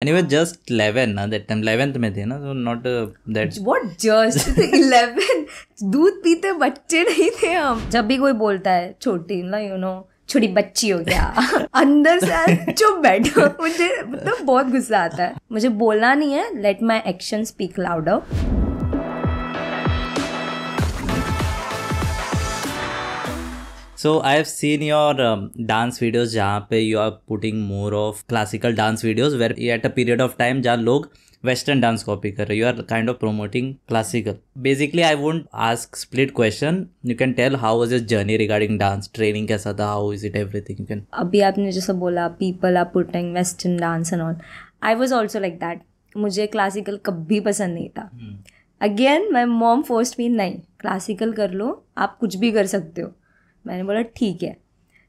And you were just 11 ना that time, 11th में थे ना, so not that. What just 11? दूध पीते बच्चे नहीं थे हम. जब भी कोई बोलता है छोटी ना छोटी बच्ची हो क्या, अंदर से चुप बैठो. मुझे मतलब बहुत गुस्सा आता है. मुझे बोलना नहीं है, let my action speak louder. So I have seen your dance videos जहाँ पे you are putting more of classical dance videos where at a period of time जहाँ लोग western dance copy कर रहे, you are kind of promoting classical. Basically I won't ask split question, you can tell how was your journey regarding dance, training कैसा था, how is it everything, you can. अभी आपने जैसा बोला people are putting western dance and all, I was also like that. मुझे classical कभी पसंद नहीं था. Again my mom forced me, नहीं classical कर लो, आप कुछ भी कर सकते हो. मैंने बोला ठीक है.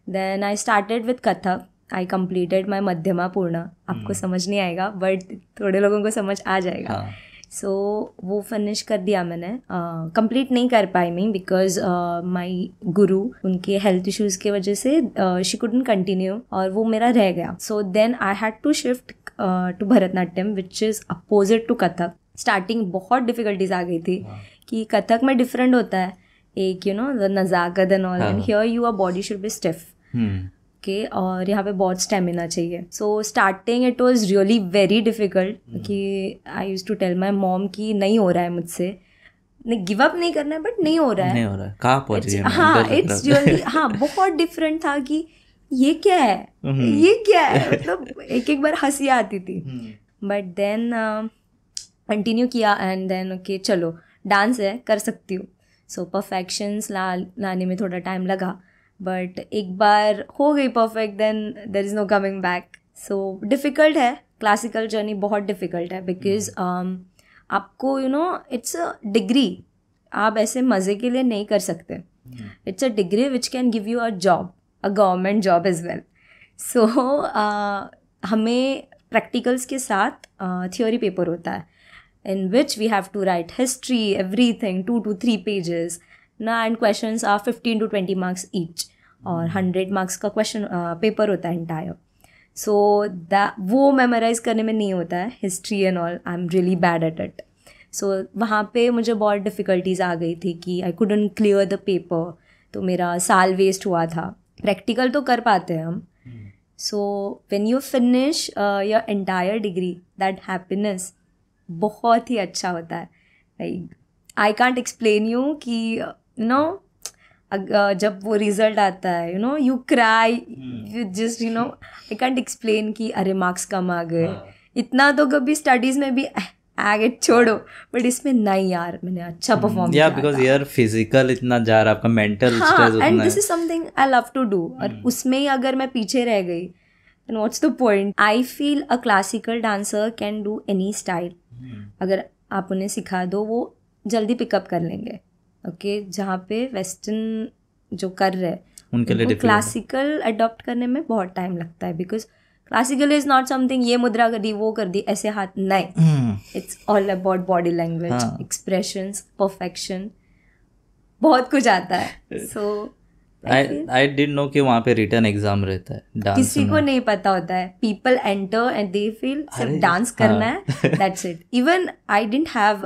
Then I started with Kathak. I completed my Madhyama Purna. आपको समझ नहीं आएगा बट थोड़े लोगों को समझ आ जाएगा. सो वो फिनिश कर दिया मैंने. कंप्लीट नहीं कर पाई मैं बिकॉज माई गुरु उनके हेल्थ इश्यूज की वजह से शी कुडंट कंटिन्यू और वो मेरा रह गया. So then I had to shift to Bharatanatyam which is opposite to Kathak. Starting बहुत डिफिकल्टीज आ गई थी कि कथक में डिफरेंट होता है. एक द नज़ाकत and all, and here your body should be stiff के, और यहाँ पे बहुत स्टेमिना चाहिए. So starting it was really very difficult कि I used to tell my mom कि नहीं हो रहा है मुझसे, नहीं गिव अप नहीं करना है बट नहीं हो रहा है. कहाँ पहुँच रही है. हाँ इट्स रियली बहुत डिफरेंट था कि ये क्या है, ये क्या है. मतलब एक बार हंसी आती थी बट देन कंटिन्यू किया एंड देन ओके चलो डांस है कर सकती हूँ. सो परफेक्शंस लाने में थोड़ा टाइम लगा बट एक बार हो गई perfect then there is no coming back. So difficult है, क्लासिकल जर्नी बहुत डिफ़िकल्ट है बिकॉज आपको इट्स अ डिग्री. आप ऐसे मज़े के लिए नहीं कर सकते. It's a degree which can give you a job, a government job as well. So हमें प्रैक्टिकल्स के साथ थियोरी पेपर होता है in which we have to write history, everything, 2 to 3 pages. Now, and questions are 15 to 20 marks each. और 100 marks का question paper होता है entire. So, वो memorize करने में नहीं होता है, history and all. I'm really bad at it. So, वहाँ पे मुझे बहुत difficulties आ गई थी कि I couldn't clear the paper. तो मेरा साल waste हुआ था. Practical तो कर पाते हैं हम. So, when you finish your entire degree, that happiness बहुत ही अच्छा होता है. Like I can't explain you कि जब वो रिजल्ट आता है you cry, you just I can't explain कि अरे मार्क्स कम आ गए. इतना तो कभी स्टडीज़ में भी आगे छोड़ो बट इसमें नहीं यार मैंने अच्छा परफॉर्म किया. बिकॉज यार फिजिकल इतना जा रहा है आपका, मेंटल स्ट्रेस उतना है. And this is something I love to do. और उसमें ही अगर मैं पीछे रह गई then what's the point. I feel a classical dancer can do any style. अगर आप उन्हें सिखा दो वो जल्दी पिकअप कर लेंगे. ओके जहाँ पे वेस्टर्न जो कर रहे हैं उनके लिए क्लासिकल अडॉप्ट करने में बहुत टाइम लगता है because classical is not something ये मुद्रा कर दी वो कर दी ऐसे हाथ नहीं. It's all about body language, expressions, perfection, बहुत कुछ आता है. सो I didn't know कि वहाँ पे रिटर्न एग्जाम रहता है डांस. किसी को नहीं पता होता है. People enter and they feel सिर्फ डांस करना है, that's it. Even I didn't have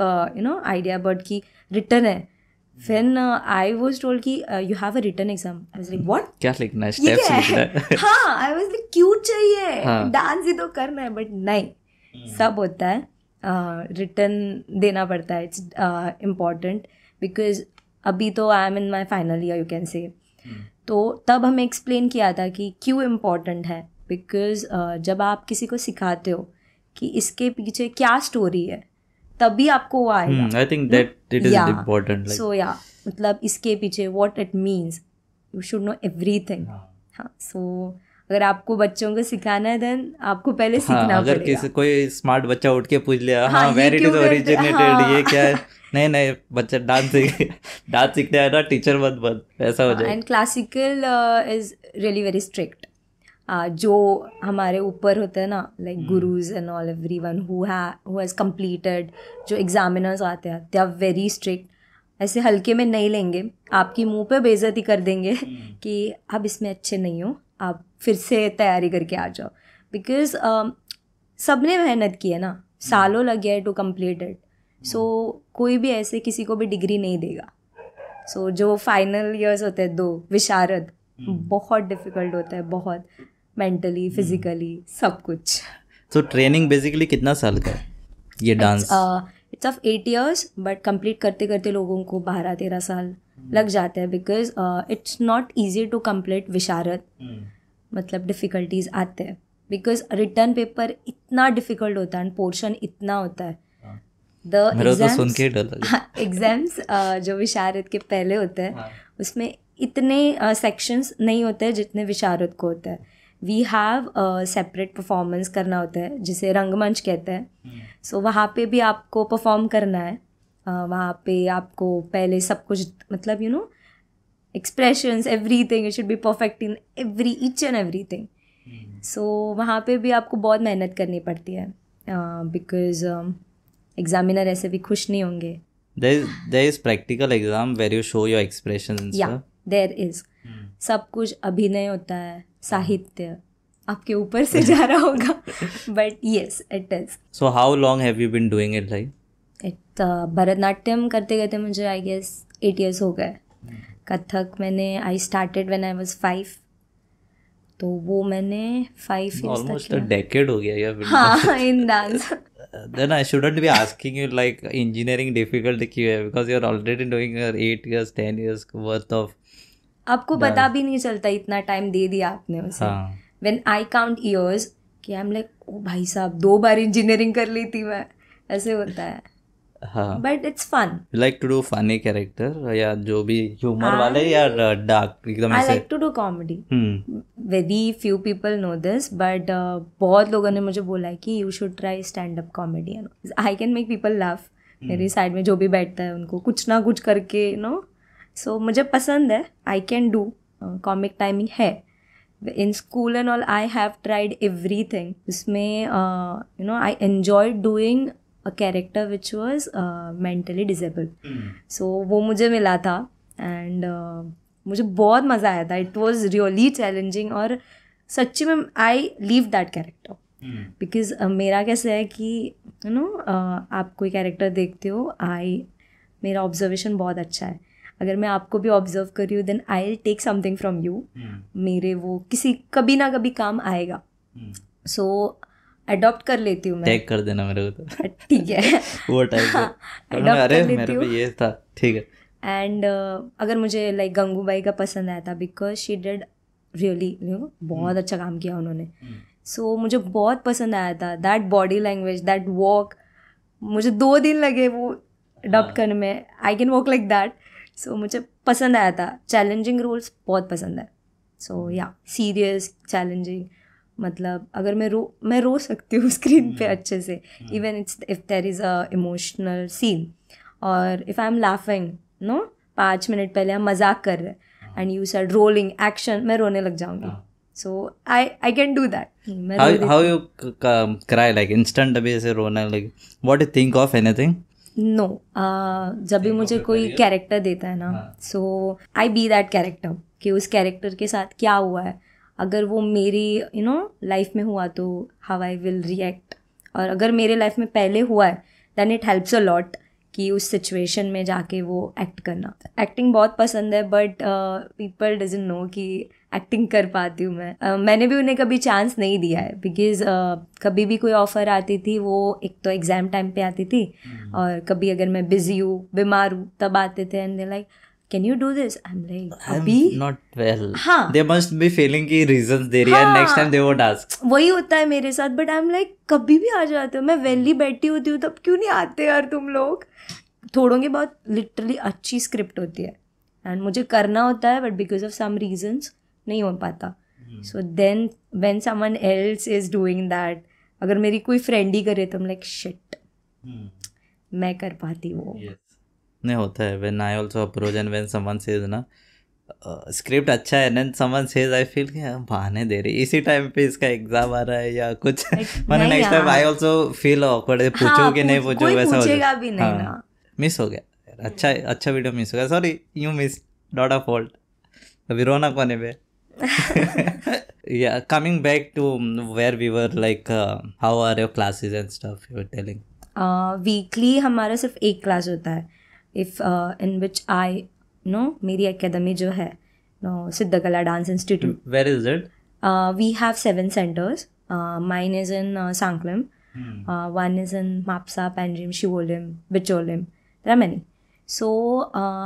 idea about कि रिटर्न है. फिर आई वाज टोल्ड कि you have a return exam. I was like what, क्या लिखना है, स्टेप्स लिखना है. हाँ आई वाज लाइक क्यों चाहिए, डांस ही तो करना है. बट नहीं, सब होता है, रिटर्न देना पड़ता है. इट्स इम्पॉर्टेंट बिकॉज अभी तो I am in my final year you can say. तो तब हमें एक्सप्लेन किया था कि क्यों इम्पॉर्टेंट है. बिकॉज जब आप किसी को सिखाते हो कि इसके पीछे क्या स्टोरी है तभी आपको वो आएगा. I think that it is important. So या मतलब इसके पीछे what it means, you should know everything. हाँ सो अगर आपको बच्चों को सिखाना है देन आपको पहले सीखना पड़ेगा. अगर किसी कोई स्मार्ट बच्चा उठ के पूछ लिया हाँ वेर इट इज ओरिजिनेटेड, ये क्या है, नहीं बच्चा डांस सीखने आया ना, टीचर बंद ऐसा हो जाए. And classical is really very strict. जो हमारे ऊपर होते हैं ना like gurus and all, everyone who has completed, जो एग्जामिनर्स आते हैं दे आर वेरी स्ट्रिक्ट. ऐसे हल्के में नहीं लेंगे, आपकी मुंह पे बेइज्जती कर देंगे कि आप इसमें अच्छे नहीं हो, आप फिर से तैयारी करके आ जाओ. बिकॉज सबने मेहनत की है ना, सालों लग गया है टू कंप्लीट इट. सो कोई भी ऐसे किसी को भी डिग्री नहीं देगा. सो जो फाइनल ईयर्स होते हैं 2 विशारद, बहुत डिफिकल्ट होता है, बहुत मेंटली फिजिकली सब कुछ. तो ट्रेनिंग बेसिकली कितना साल का है ये dance? It's of 8 years, but complete करते करते लोगों को 12-13 साल लग जाते हैं, because it's not easy to complete Visharad. मतलब डिफ़िकल्टीज आते हैं बिकॉज रिटर्न पेपर इतना डिफिकल्ट होता है एंड पोर्शन इतना होता है. एग्जाम्स जो विशारद के पहले होते हैं उसमें इतने सेक्शंस नहीं होते हैं जितने विशारद को होते हैं. वी हैव सेपरेट परफॉर्मेंस करना होता है जिसे रंगमंच कहते हैं. सो वहाँ पे भी आपको परफॉर्म करना है. वहाँ पे आपको पहले सब कुछ मतलब you know expressions everything, it should be perfect in each and everything. So वहाँ पे भी आपको बहुत मेहनत करनी पड़ती है बिकॉज एग्जामिनर ऐसे भी खुश नहीं होंगे. There is practical exam where you show your expressions and Yeah, stuff. there is. सब कुछ अभिनय होता है, साहित्य आपके ऊपर से जा रहा होगा, but yes, it is. So how long have you been doing it like? Bharatanatyam करते करते मुझे आई गेस 8 years हो गए. कथक मैंने I started when I was 5, तो वो मैंने 5 years Almost तक a decade हो गया यार. हाँ इन dance. Then I shouldn't be asking you like engineering difficult क्यों है, because you're already doing 8 years 10 years worth of. आपको पता भी नहीं चलता इतना टाइम दे दिया आपने उसे. When I count years कि आई एम लाइक ओ भाई साहब 2 बार इंजीनियरिंग कर ली थी मैं, ऐसे होता है. हाँ. But it's fun. You like to do funny character या जो भी ह्यूमर वाले या डार्क एकदम आई ऐसे? Like to do comedy. Very few people know this, but बहुत लोगों ने मुझे बोला है कि you should try stand up comedy. I can make people laugh. मेरी साइड में जो भी बैठता है उनको कुछ ना कुछ करके नो. सो मुझे पसंद है, I can do. Comic timing है. In school and all I have tried everything. उसमें you know I enjoy doing a character which was mentally disable. So वो मुझे मिला था एंड मुझे बहुत मज़ा आया था. इट वॉज रियली चैलेंजिंग और सच्ची में I leave that character because मेरा कैसे है कि यू नो आप कोई कैरेक्टर देखते हो, मेरा ऑब्जर्वेशन बहुत अच्छा है. अगर मैं आपको भी ऑब्जर्व कर रही हूँ then I will take something from you. मेरे वो कभी ना कभी काम आएगा. सो अडॉप्ट कर लेती हूँ मैं. टैग कर देना मेरे को तो. ठीक है. वो टाइप. अरे मेरे पे ये था. ठीक है. एंड अगर मुझे लाइक गंगूबाई का पसंद आया था बिकॉज शी डिड रियली बहुत अच्छा काम किया उन्होंने. सो मुझे बहुत पसंद आया था that body language, that walk. मुझे 2 दिन लगे वो अडॉप्ट करने में. I can walk like that. So मुझे पसंद आया था. चैलेंजिंग रोल्स बहुत पसंद है. सो या सीरियस चैलेंजिंग मतलब अगर मैं रो सकती हूँ स्क्रीन पे अच्छे से. Even if there is a emotional scene और if I am laughing no 5 minute पहले हम मजाक कर रहे हैं and you said rolling action, मैं रोने लग जाऊंगी. So I can do that. How you cry like instant अभी ऐसे रोना like what you think of anything? No जब भी मुझे कोई कैरेक्टर देता है ना, so I be that character कि उस कैरेक्टर के साथ क्या हुआ है. अगर वो मेरी यू नो लाइफ में हुआ तो हाउ आई विल रिएक्ट. और अगर मेरे लाइफ में पहले हुआ है then it helps a lot कि उस सिचुएशन में जाके वो एक्ट करना. एक्टिंग बहुत पसंद है बट पीपल डजंट नो कि एक्टिंग कर पाती हूँ मैं. मैंने भी उन्हें कभी चांस नहीं दिया है बिकॉज कभी भी कोई ऑफ़र आती थी वो एक तो एग्ज़ाम टाइम पे आती थी और कभी अगर मैं बिजी हूँ बीमार हूँ तब आते थे and they like can you do this. I am like अभी नॉट वेल. हाँ दे मस्ट बी फीलिंग की रीजंस दे रही है and next time they won't ask. वही होता है मेरे साथ. बट आई एम लाइक कभी भी आ जाते हो. मैं वेली बैठी होती हूँ तब क्यों नहीं आते यार तुम लोग. थोड़ों की बहुत लिटरली अच्छी स्क्रिप्ट होती है एंड मुझे करना होता है but because of some reasons नहीं हो पाता. So then when someone else is doing that, अगर मेरी कोई फ्रेंड ही करे तो I'm like शिट मैं कर पाती वो. नहीं होता है. When I also approach and when someone says ना स्क्रिप्ट अच्छा है and someone says I feel कि बहाने दे रही इसी टाइम पे इसका एग्जाम आ रहा है या कुछ. मैंने next time I also feel awkward. पूछो कि नहीं पूछो वैसा पूछेगा भी नहीं ना. मिस हो गया. अच्छा वीडियो मिस हो गया. Sorry you miss not a fault. अभी रोना कोने पे. Yeah, coming back to where we were, like how are your classes and stuff you were telling? Weekly हमारा सिर्फ एक क्लास होता है, if in which I know मेरी एकेडमी जो है Siddhakala dance institute. Where is it? We have 7 centers. Mine is in Sanglim. One is in Mapsa, Panjim, Shivolim, Bicholim. There are many. So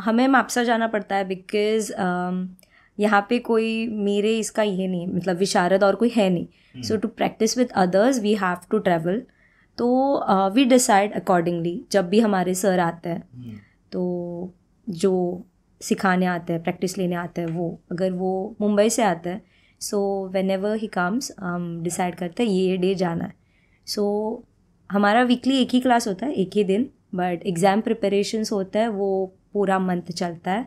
हमें मापसा जाना पड़ता है बिकॉज यहाँ पे कोई मेरे इसका ये नहीं, मतलब विशारद और कोई है नहीं. So to practice with others we have to travel. तो वी डिसाइड अकॉर्डिंगली. जब भी हमारे सर आते हैं तो जो सिखाने आते हैं, प्रैक्टिस लेने आते हैं, वो अगर वो मुंबई से आते हैं, so when ever he comes हम डिसाइड करते हैं ये डे जाना है. सो हमारा वीकली एक ही क्लास होता है, एक ही दिन, बट एग्ज़ाम प्रिपरेशंस होता है वो पूरा मंथ चलता है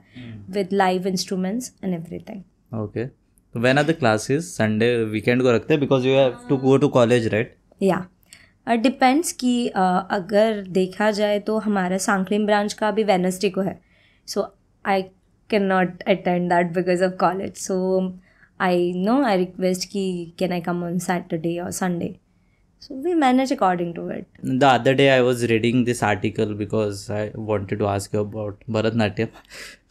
with live instruments and everything. Okay. When are the classes? Sunday, weekend को रखते हैं because you have to go to college, right? या डिपेंड्स कि अगर देखा जाए तो हमारा सांकलिम ब्रांच का भी वेडनेसडे को है. So I can not attend that because of college. So I request कि can I come on Saturday और Sunday. So we manage according to it. The other day I was reading this article because I wanted to ask you about Bharatnatyam.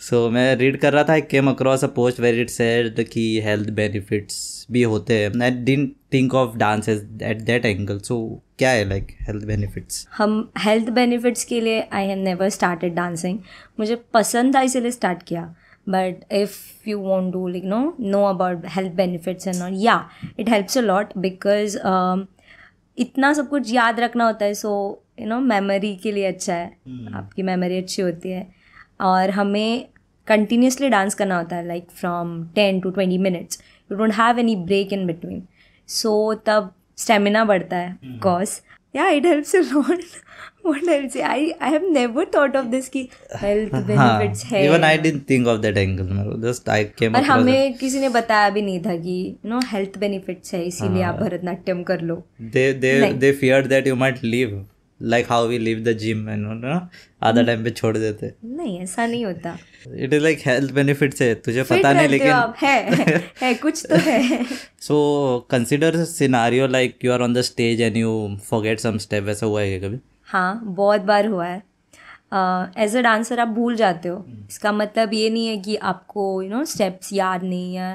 So मैं read कर रहा था, I came across a post where it said कि health benefits भी होते हैं. I didn't think of dance at that angle. So क्या है like health benefits? हम health benefits के लिए I have never started dancing. मुझे पसंद था इसलिए start किया. But if you want to like know about health benefits and all, yeah, it helps a lot because इतना सब कुछ याद रखना होता है. सो मेमोरी के लिए अच्छा है, आपकी मेमोरी अच्छी होती है. और हमें कंटिन्यूसली डांस करना होता है, like from 10 to 20 minutes. You don't have any break in between. So तब स्टेमिना बढ़ता है. ऑफकोर्स या it helps a lot. What else? I have never thought of this कि health benefits है. Even I didn't think of that angle. Just I came और across हमें किसी ने बताया भी नहीं था कि health benefits है इसीलिए आप भरतनाट्यम कर लो. They feared that you might leave, like how we leave the gym and आधा टाइम पे छोड़ देते. नहीं, ऐसा नहीं होता. It is like health benefits है, तुझे पता नहीं लेकिन है कुछ तो है. So consider a scenario like you are on the stage and you forget some step. वैसा हुआ है कभी? हाँ, बहुत बार हुआ है. एज अ डांसर आप भूल जाते हो. इसका मतलब ये नहीं है कि आपको स्टेप्स याद नहीं या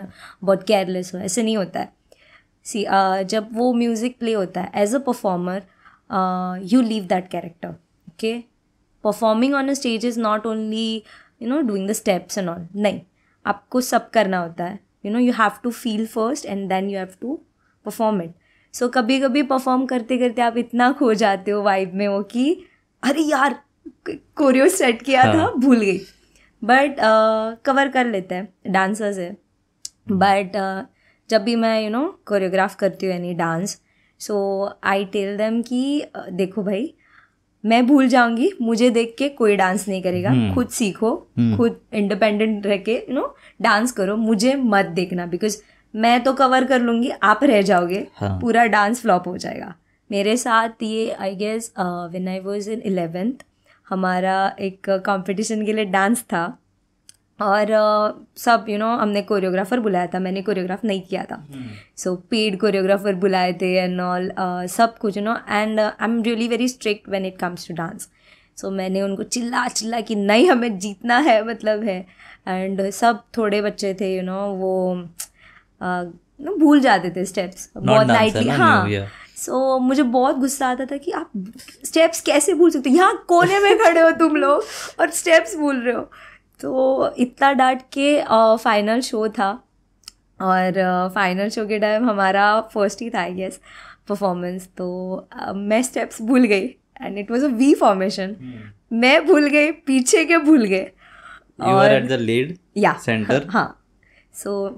बहुत केयरलेस हो, ऐसे नहीं होता है. सी जब वो म्यूज़िक प्ले होता है as a performer you leave that character. Okay, performing on a stage is not only doing the steps and all. नहीं, आपको सब करना होता है. You have to feel first and then you have to perform it. So कभी कभी perform करते करते आप इतना खो जाते हो वाइब में वो कि अरे यार कोरियो सेट किया था, भूल गई. बट कवर कर लेते हैं, डांसर्स है. बट जब भी मैं कोरियोग्राफ करती हूँ any dance, so I tell them कि देखो भाई, मैं भूल जाऊंगी, मुझे देख के कोई डांस नहीं करेगा. खुद सीखो, खुद इंडिपेंडेंट रह के डांस करो, मुझे मत देखना. बिकॉज मैं तो कवर कर लूँगी, आप रह जाओगे. पूरा डांस फ्लॉप हो जाएगा. मेरे साथ ये I guess when I was in 11th हमारा एक कंपटीशन के लिए डांस था. और सब हमने कोरियोग्राफर बुलाया था. मैंने कोरियोग्राफ नहीं किया था. सो पेड कोरियोग्राफर बुलाए थे एंड ऑल सब कुछ and I am really very strict when it comes to dance. So मैंने उनको चिल्ला कि नहीं, हमें जीतना है, मतलब है. एंड सब थोड़े बच्चे थे वो भूल जाते थे स्टेप्स बहुत लाइटली. हाँ, सो मुझे बहुत गुस्सा आता था कि आप स्टेप्स कैसे भूल सकते हो, यहाँ कोने में खड़े हो तुम लोग और स्टेप्स भूल रहे हो. तो इतना डांट के फाइनल शो था. और फाइनल शो के टाइम हमारा फर्स्ट ही था आई गेस परफॉर्मेंस. तो मैं स्टेप्स भूल गई and it was a we formation. मैं भूल गई, पीछे के भूल गए. और एट द लीड सेंटर. हाँ, सो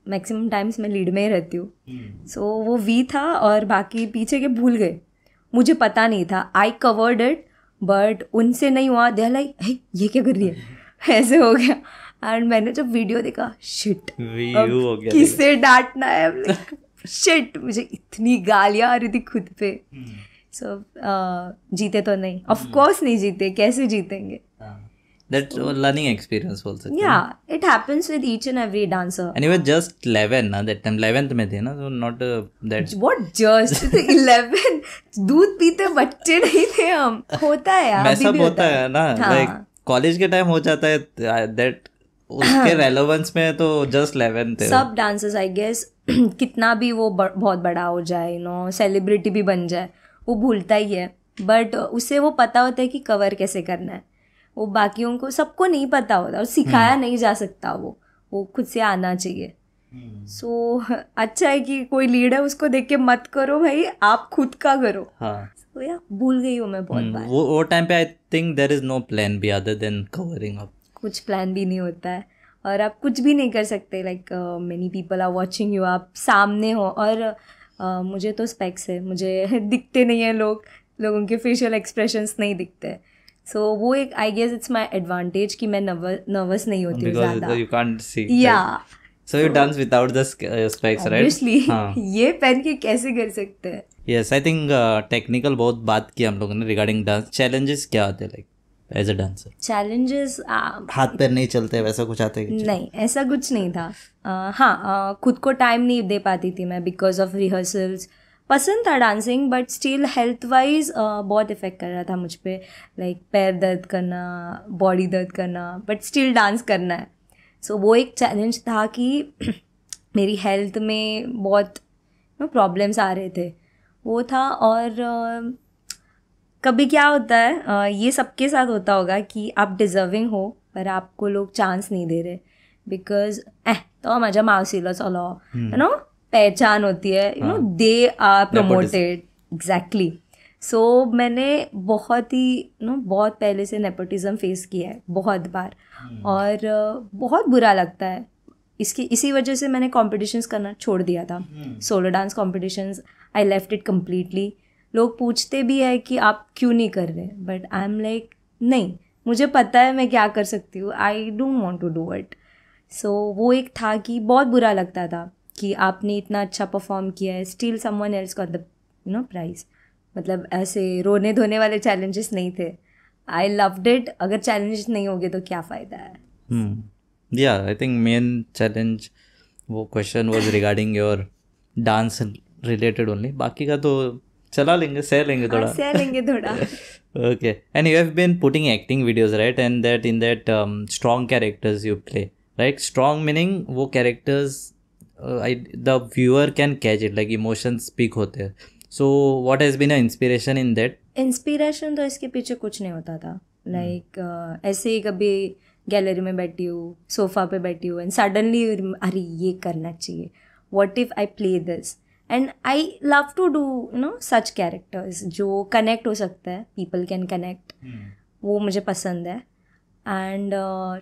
मैक्सिमम टाइम्स मैं लीड में ही रहती हूँ. सो वो वी था और बाकी पीछे के भूल गए. मुझे पता नहीं था. आई कवर्ड इट बट उनसे नहीं हुआ. दे लाइक हे ये क्या कर रही है, ऐसे हो गया. एंड मैंने जब वीडियो देखा, शिट किससे डांटना है. शिट, मुझे इतनी गालियाँ आ रही थी खुद पे. सो जीते तो नहीं, ऑफ कोर्स नहीं जीते, कैसे जीतेंगे. That learning experience बोल सकते हैं. Yeah, it happens with each and every dancer. And you were just 11 ना that time, 11th में थे ना, so not that. What just 11? दूध पीते बच्चे नहीं थे हम. होता है यार, अभी सब भी होता है ना, like कॉलेज के टाइम हो जाता है that उसके रेलेवेंस में तो जस्ट 11 थे. सब डांसर्स आई गेस कितना भी वो बहुत बड़ा हो जाए, सेलिब्रिटी भी बन जाए, वो भूलता ही है, बट उसे वो पता होता है कि कवर कैसे करना है. वो बाकियों को सबको नहीं पता होता और सिखाया नहीं जा सकता, वो खुद से आना चाहिए. सो अच्छा है कि कोई लीड है, उसको देख के मत करो भाई, आप खुद का करो. तो यार भूल गई हूँ मैं बहुत बार. वो टाइम पे I think there is no plan B other than covering up. कुछ प्लान भी नहीं होता है और आप कुछ भी नहीं कर सकते. Like many people are watching you, आप सामने हो. और मुझे तो स्पेक्स है, मुझे दिखते नहीं हैं लोगों के फेशियल एक्सप्रेशंस नहीं दिखते. सो वो एक I guess it's my advantage कि मैं नर्वस नहीं होती हूँ ज़्यादा. You can't see. या so you dance without the specs, right? Obviously ये पहन के कैसे कर सकते हैं. यस, आई थिंक टेक्निकल बहुत बात की हम लोगों ने रिगार्डिंग डांस. चैलेंजेस क्या आते हैं like as a dancer? Challenges हाथ पैर नहीं चलते वैसा कुछ आते हैं? नहीं, ऐसा कुछ नहीं था. हाँ, खुद को टाइम नहीं दे पाती थी मैं बिकॉज ऑफ रिहर्सल्स. पसंद था dancing but still health wise बहुत इफेक्ट कर रहा था मुझ पर. लाइक पैर दर्द करना, बॉडी दर्द करना, बट स्टिल डांस करना है. सो वो एक चैलेंज था कि मेरी हेल्थ में बहुत प्रॉब्लम्स आ रहे थे, वो था. और कभी क्या होता है, ये सबके साथ होता होगा कि आप डिजर्विंग हो पर आपको लोग चांस नहीं दे रहे बिकॉज तो माझ्या मावशीला चलो, पहचान होती है, दे आर प्रमोटेड. एग्जैक्टली. सो मैंने बहुत पहले से नेपोटिज्म फेस किया है बहुत बार और बहुत बुरा लगता है. इसी वजह से मैंने कॉम्पिटिशन्स करना छोड़ दिया था. Solo dance competitions I left it completely. लोग पूछते भी है कि आप क्यों नहीं कर रहे, बट आई एम लाइक नहीं, मुझे पता है मैं क्या कर सकती हूँ. I don't want to do it. So वो एक था कि बहुत बुरा लगता था कि आपने इतना अच्छा परफॉर्म किया है, still someone else got the prize. मतलब ऐसे रोने धोने वाले चैलेंजेस नहीं थे. I loved it. अगर चैलेंजेस नहीं होंगे तो क्या फ़ायदा है. या आई थिंक मेन चैलेंज वो question was regarding your dance related only. बाकी का तो चला लेंगे, सह लेंगे थोड़ा. Okay, and you have been putting acting videos, right? And that in that strong characters you play, right? Strong meaning वो characters the viewer can catch it, like emotions speak होते हैं. So what has been an inspiration in that? Inspiration तो इसके पीछे कुछ नहीं होता था. लाइक ऐसे ही कभी गैलरी में बैठी हूँ, सोफा पे बैठी हूँ, एंड सडनली अरे ये करना चाहिए, what if I play this. And I love to do such characters जो कनेक्ट हो सकता है, पीपल कैन कनेक्ट. वो मुझे पसंद है. एंड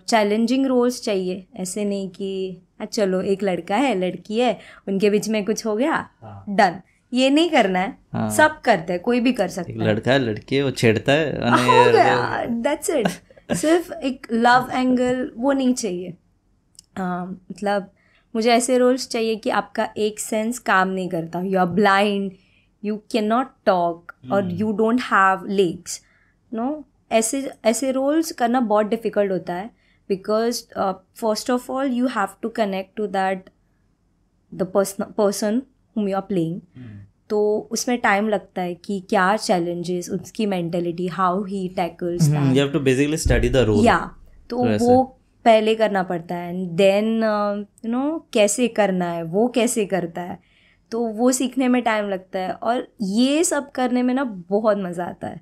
चैलेंजिंग रोल्स चाहिए, ऐसे नहीं कि चलो एक लड़का है लड़की है उनके बीच में कुछ हो गया डन. ये नहीं करना है. सब करते हैं, कोई भी कर सकता है. लड़का है लड़की है वो छेड़ता है, हो गया, दैट्स इट. सिर्फ एक लव एंगल वो नहीं चाहिए. मतलब मुझे ऐसे रोल्स चाहिए कि आपका एक सेंस काम नहीं करता, you are blind, you can not talk और यू डोंट हैव लेग्स. ऐसे रोल्स करना बहुत डिफ़िकल्ट होता है because first of all you have to connect to that the person whom you are playing. तो उसमें टाइम लगता है कि क्या चैलेंजेस, उसकी mentality, how he tackles that. You have to basically study the role. तो वो पहले करना पड़ता है. एंड देन कैसे करना है, वो कैसे करता है, तो वो सीखने में टाइम लगता है. और ये सब करने में ना बहुत मज़ा आता है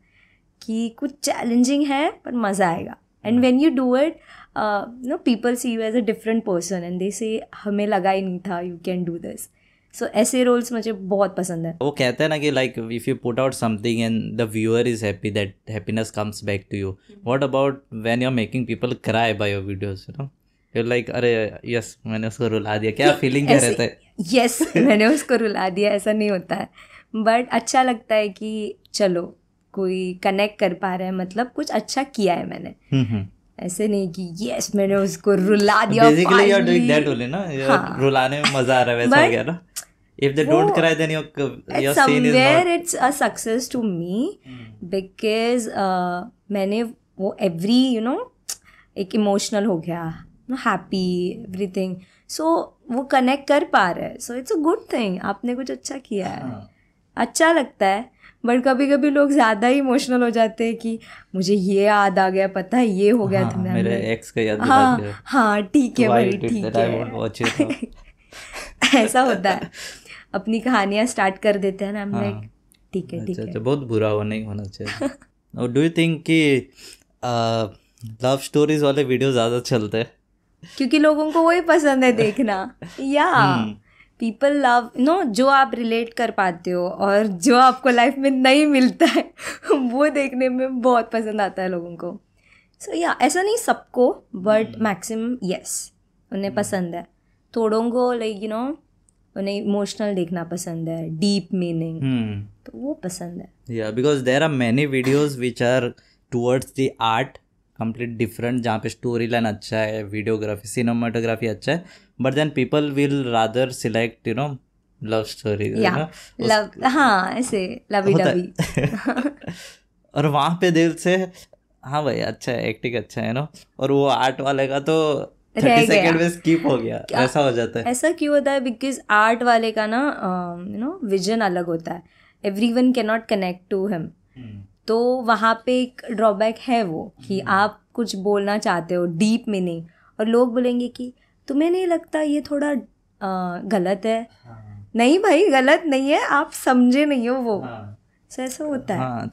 कि कुछ चैलेंजिंग है पर मज़ा आएगा. And when you do it people see you as a different person and they say हमें लगा ही नहीं था you can do this. So ऐसे रोल्स मुझे बहुत पसंद है. वो कहते हैं ना कि like if you put out something and the viewer is happy, that happiness comes back to you. What about when you are making people cry by your videos, you like अरे यस मैंने उसको रुला दिया, क्या feeling क्या रहता है? Yes मैंने उसको रुला दिया, ऐसा नहीं होता है. बट अच्छा लगता है कि चलो कोई कनेक्ट कर पा रहा है, मतलब कुछ अच्छा किया है मैंने. ऐसे नहीं कि यस मैंने उसको रुला दिया. Basically you are doing that only ना, रुलाने में मजा आ रहा है, वैसा हो गया ना. If they don't cry, then your scene is somewhere not. It's a success to me because मैंने वो every एक इमोशनल हो गया, हैप्पी, एवरीथिंग. सो वो कनेक्ट कर पा रहे हैं. So it's a good thing. आपने कुछ अच्छा किया है, अच्छा लगता है. बट कभी कभी लोग ज़्यादा ही इमोशनल हो जाते हैं कि मुझे ये याद आ गया, पता है ये हो गया. हाँ, मेरे एक्स का याद दिला हाँ दिया. हाँ ठीक है Why भाई, did ठीक that? I won't watch it now. है. ऐसा होता है. अपनी कहानियाँ स्टार्ट कर देते हैं ना हम लोग. ठीक है, ठीक है. अच्छा, बहुत बुरा हो नहीं होना चाहिए. और डू यू थिंक कि लव स्टोरीज वाले वीडियो ज़्यादा चलते हैं? क्योंकि लोगों को वही पसंद है देखना. या पीपल लव जो आप रिलेट कर पाते हो और जो आपको लाइफ में नहीं मिलता है वो देखने में बहुत पसंद आता है लोगों को. सो या ऐसा नहीं सबको, बट मैक्सिमम यस, उन्हें पसंद है. थोड़ों को लाइक उन्हें इमोशनल देखना पसंद है, डीप मीनिंग, तो वो पसंद है. या because there are many videos which are towards the art complete different, जहाँ पे स्टोरी लाइन अच्छा है, वीडियोग्राफी, सिनेमाटोग्राफी अच्छा है, but then people will rather select love story. Love, हाँ ऐसे लवी डवी. और वहाँ पे दिल से हाँ भाई अच्छा है, एक्टिंग अच्छा है और वो आर्ट वाले का तो 30 सेकंड में स्किप हो गया. ऐसा हो जाता है. ऐसा क्यों होता है? बिकॉज आर्ट वाले का ना विजन अलग होता है. Everyone can not connect to him. तो वहाँ पे एक ड्रॉबैक है वो कि आप कुछ बोलना चाहते हो डीप मीनिंग, और लोग बोलेंगे कि तुम्हें नहीं लगता ये थोड़ा गलत है? नहीं भाई, गलत नहीं है, आप समझे नहीं हो वो. सो ऐसा होता है.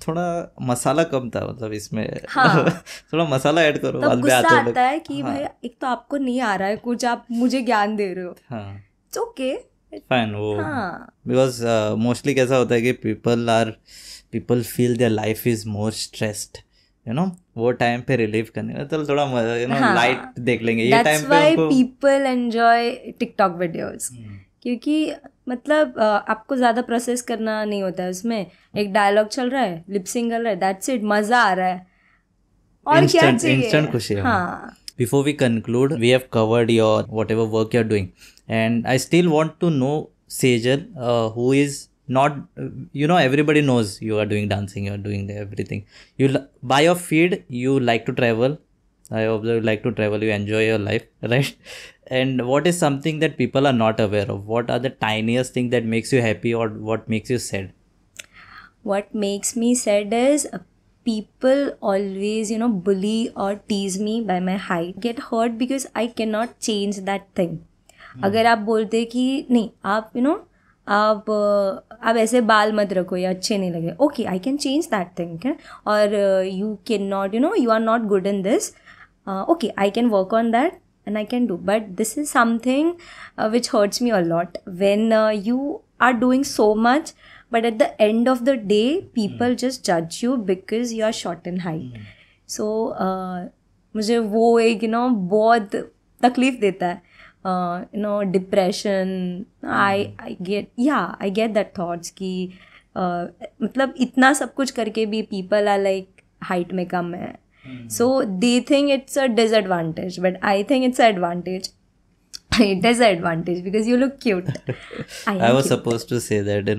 थोड़ा मसाला कम था मतलब इसमें. थोड़ा मसाला ऐड करो. तब गुस्सा आता है कि भाई एक तो आपको नहीं आ रहा है कुछ, आप मुझे ज्ञान दे रहे हो. It's okay, fine. वो बिकॉज मोस्टली कैसा होता है कि people feel their life is more stressed, वो टाइम पे रिलीव करने का तो थोड़ा लाइट देख लेंगे. ये टाइम पे उनको पीपल एंजॉय टिकटॉक वीडियोस, क्योंकि मतलब आपको ज़्यादा प्रोसेस करना नहीं होता है उसमें. एक डायलॉग चल रहा है, लिपसिंग कर रहा है, दैट्स इट, मज़ा आ रहा है. और क्या चाहिए? इंस्टेंट खुशी. हाँ. Before we conclude, we have covered your whatever work you're doing, and I still want to know Sejal, who is not, everybody knows you are doing dancing, you are doing everything. By your feed, you like to travel. I observe you like to travel, you enjoy your life, right? And what is something that people are not aware of? What are the tiniest thing that makes you happy, or what makes you sad? What makes me sad is people always bully or tease me by my height. Get hurt because I cannot change that thing. अगर आप बोलते कि नहीं आप आप ऐसे बाल मत रखो, या अच्छे नहीं लगे, okay I can change that thing. और you can not you are not good in this, okay, I can work on that and I can do. But this is something which hurts me a lot when you are doing so much, but at the end of the day people just judge you because you are short in height. So मुझे वो एक बहुत तकलीफ देता है. Depression, I get that thoughts कि मतलब इतना सब कुछ करके भी people are like height में कम है. So they think it's a disadvantage, but I think it's an advantage. It is an advantage because you look cute. I was supposed to say that,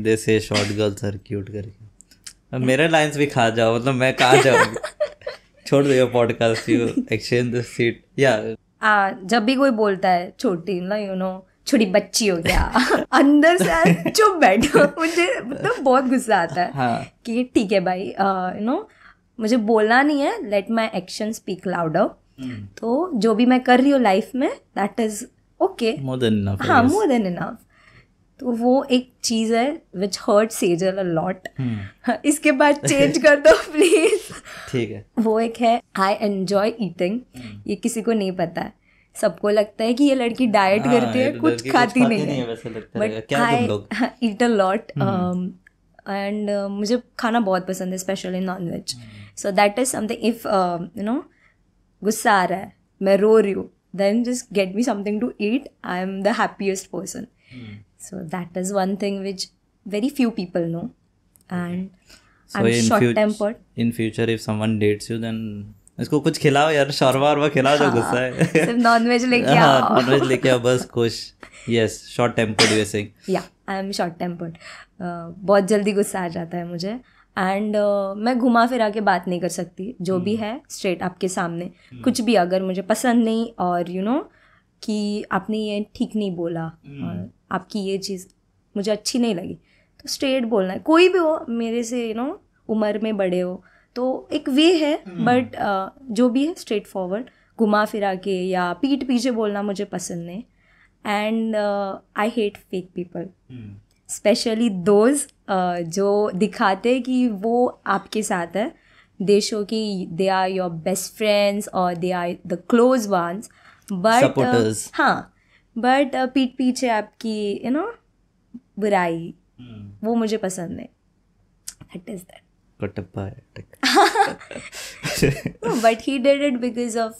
they say short girls are cute करके. मेरे lines भी खा जाओ, मतलब मैं कहाँ जाऊँगी. छोड़ दो podcast, you exchange the seat. जब भी कोई बोलता है छोटी छोटी बच्ची हो गया, अंदर से चुप बैठो. मुझे मतलब बहुत गुस्सा आता है कि ठीक है भाई, मुझे बोलना नहीं है, let my action speak louder. तो जो भी मैं कर रही हूँ लाइफ में, that is okay, more than enough. हाँ, मोर देन इनफ. तो वो एक चीज़ है विच हर्ट सेजल अ लॉट. इसके बाद चेंज कर दो प्लीज. ठीक है. वो एक है, आई एंजॉय ईटिंग. ये किसी को नहीं पता है. सबको लगता है कि ये लड़की डाइट करती है, कुछ खाती नहीं है, but I eat a lot. And मुझे खाना बहुत पसंद है, specially non veg. So that is something, if गुस्सा आ रहा है, मैं रो रही हूँ, then just get me something to eat. I am the happiest person. So that is one thing which very few people know. And so I'm short-tempered. In future, if someone dates you, then इसको कुछ खिलाओ यार, shawarma वॉर्मा खिलाओ जो गुस्सा है. सिर्फ nonveg लेके आओ. नॉनवेज लेके आओ, बस खुश. Yes, short-tempered you are saying. Yeah, I am short-tempered. बहुत जल्दी गुस्सा आ जाता है मुझे. एंड मैं घुमा फिरा के बात नहीं कर सकती, जो भी है स्ट्रेट आपके सामने. कुछ भी अगर मुझे पसंद नहीं और यू नो कि आपने ये ठीक नहीं बोला और आपकी ये चीज़ मुझे अच्छी नहीं लगी, तो स्ट्रेट बोलना है. कोई भी हो मेरे से, यू नो उम्र में बड़े हो, तो एक वे है. बट जो भी है स्ट्रेट फॉरवर्ड, घुमा फिरा के या पीठ पीछे बोलना मुझे पसंद नहीं. And I hate fake people, specially those जो दिखाते कि वो आपके साथ है. दे शो कि they are your best friends और they are the close ones, but हाँ, बट पीठ पीछे आपकी यू नो बुराई, वो मुझे नहीं. That is that. But he did it because of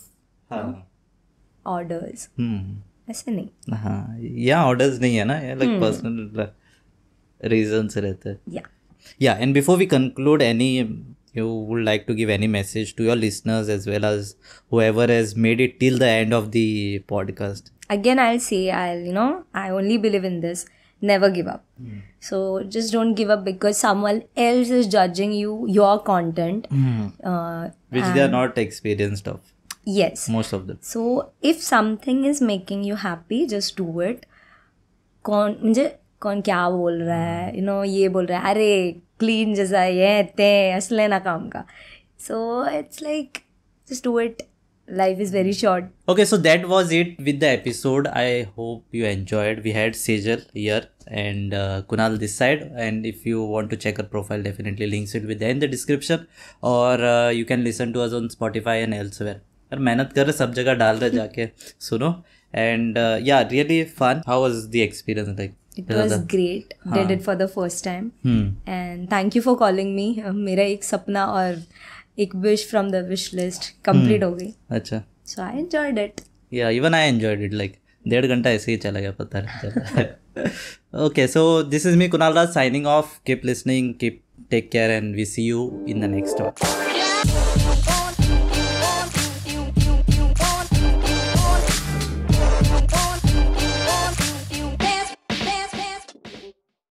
orders. ऐसे नहीं. हाँ, या ऑर्डर्स नहीं है ना, लाइक पर्सनल रीजन से रहते हैं. Yeah, and before we conclude, you would like to give any message to your listeners as well as whoever has made it till the end of the podcast? Again, I'll say, I only believe in this. Never give up. So just don't give up because someone else is judging your content. Which they are not experienced of. Yes. Most of them. So if something is making you happy, just do it. कौन क्या बोल रहा है, ये बोल रहा है, अरे क्लीन जैसा ये ते असले ना काम का. So it's like just do it. Life is very short. Okay, so that was it with the episode. I hope you enjoyed. We had Sejal here and Kunal this side. And if you want to check our profile, definitely links it with in the description. Or you can listen to us on Spotify and elsewhere. यार मेहनत कर रहे, सब जगह डाल रहे, जाके सुनो. And yeah, really fun. How was the experience like? It was great. Did it for the first time. And thank you for calling me. मेरा एक सपना और एक wish from the wish list complete हो गई. अच्छा. So I enjoyed it. Yeah, even I enjoyed it. Like 1.5 घंटा ऐसे ही चला गया, पता नहीं चला. Okay, so this is me, Kunal Raj, signing off. Keep listening, take care, and we see you in the next one.